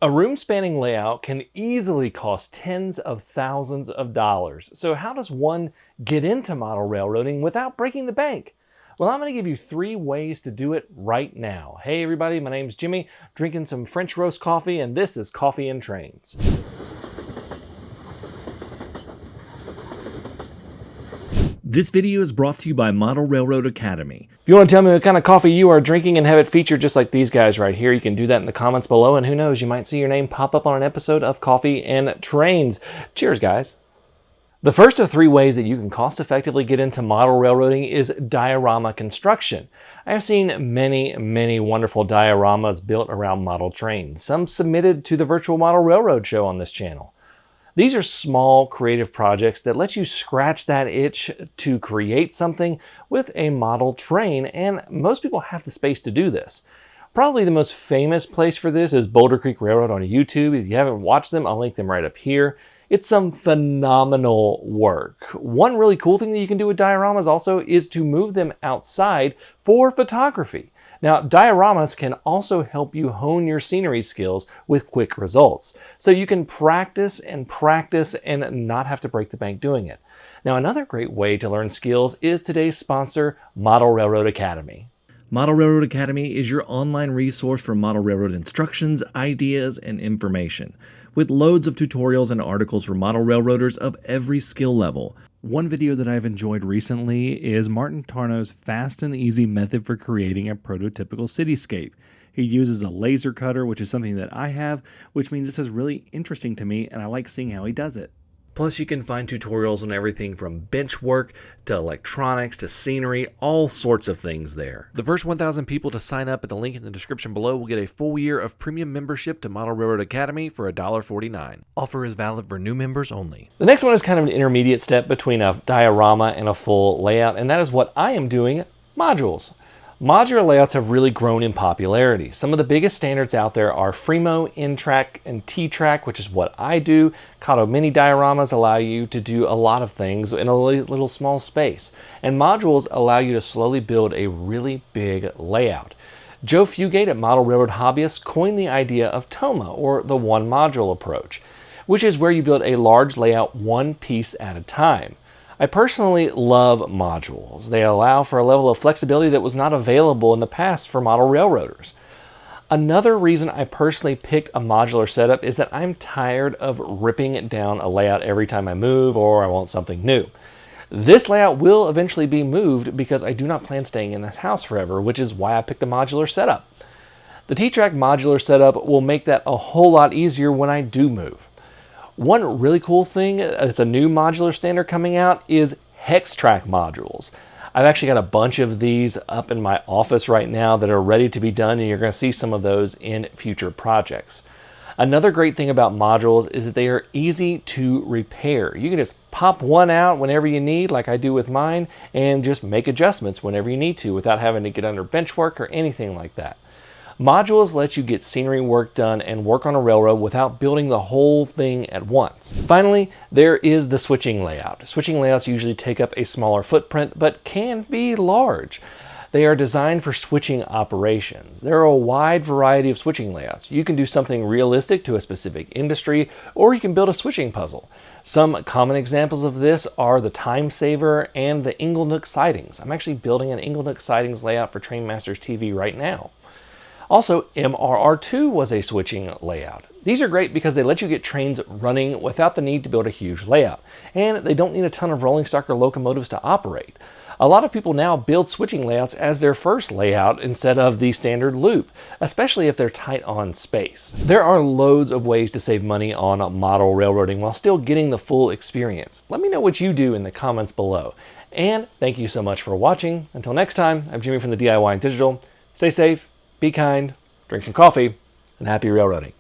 A room-spanning layout can easily cost tens of thousands of dollars. So how does one get into model railroading without breaking the bank? Well, I'm going to give you 3 ways to do it right now. Hey everybody, my name's Jimmy, drinking some French roast coffee, and this is Coffee and Trains. This video is brought to you by Model Railroad Academy. If you want to tell me what kind of coffee you are drinking and have it featured just like these guys right here, you can do that in the comments below, and who knows, you might see your name pop up on an episode of Coffee and Trains. Cheers, guys. The first of 3 ways that you can cost-effectively get into model railroading is diorama construction. I have seen many wonderful dioramas built around model trains, some submitted to the Virtual Model Railroad show on this channel. These are small, creative projects that let you scratch that itch to create something with a model train, and most people have the space to do this. Probably the most famous place for this is Boulder Creek Railroad on YouTube. If you haven't watched them, I'll link them right up here. It's some phenomenal work. One really cool thing that you can do with dioramas also is to move them outside for photography. Now, dioramas can also help you hone your scenery skills with quick results. So you can practice and not have to break the bank doing it. Now, another great way to learn skills is today's sponsor, Model Railroad Academy. Model Railroad Academy is your online resource for model railroad instructions, ideas, and information, with loads of tutorials and articles for model railroaders of every skill level. One video that I've enjoyed recently is Martin Tarnow's fast and easy method for creating a prototypical cityscape. He uses a laser cutter, which is something that I have, which means this is really interesting to me, and I like seeing how he does it. Plus, you can find tutorials on everything from bench work to electronics to scenery, all sorts of things there. The first 1,000 people to sign up at the link in the description below will get a full year of premium membership to Model Railroad Academy for $1.49. Offer is valid for new members only. The next one is kind of an intermediate step between a diorama and a full layout, and that is what I am doing, modules. Modular layouts have really grown in popularity. Some of the biggest standards out there are Fremo, N-Track, and T-Track, which is what I do. Kato mini dioramas allow you to do a lot of things in a little small space. And modules allow you to slowly build a really big layout. Joe Fugate at Model Railroad Hobbyist coined the idea of TOMA, or the one module approach, which is where you build a large layout one piece at a time. I personally love modules. They allow for a level of flexibility that was not available in the past for model railroaders. Another reason I personally picked a modular setup is that I'm tired of ripping down a layout every time I move or I want something new. This layout will eventually be moved because I do not plan staying in this house forever, which is why I picked a modular setup. The T-Track modular setup will make that a whole lot easier when I do move. One really cool thing, it's a new modular standard coming out, is hex track modules. I've actually got a bunch of these up in my office right now that are ready to be done, and you're going to see some of those in future projects. Another great thing about modules is that they are easy to repair. You can just pop one out whenever you need, like I do with mine, and just make adjustments whenever you need to without having to get under bench work or anything like that. Modules let you get scenery work done and work on a railroad without building the whole thing at once. Finally, there is the switching layout. Switching layouts usually take up a smaller footprint, but can be large. They are designed for switching operations. There are a wide variety of switching layouts. You can do something realistic to a specific industry, or you can build a switching puzzle. Some common examples of this are the Time Saver and the Inglenook sidings. I'm actually building an Inglenook sidings layout for Trainmasters TV right now. Also, MRR2 was a switching layout. These are great because they let you get trains running without the need to build a huge layout, and they don't need a ton of rolling stock or locomotives to operate. A lot of people now build switching layouts as their first layout instead of the standard loop, especially if they're tight on space. There are loads of ways to save money on model railroading while still getting the full experience. Let me know what you do in the comments below. And thank you so much for watching. Until next time, I'm Jimmy from the DIY and Digital. Stay safe, be kind, drink some coffee, and happy railroading.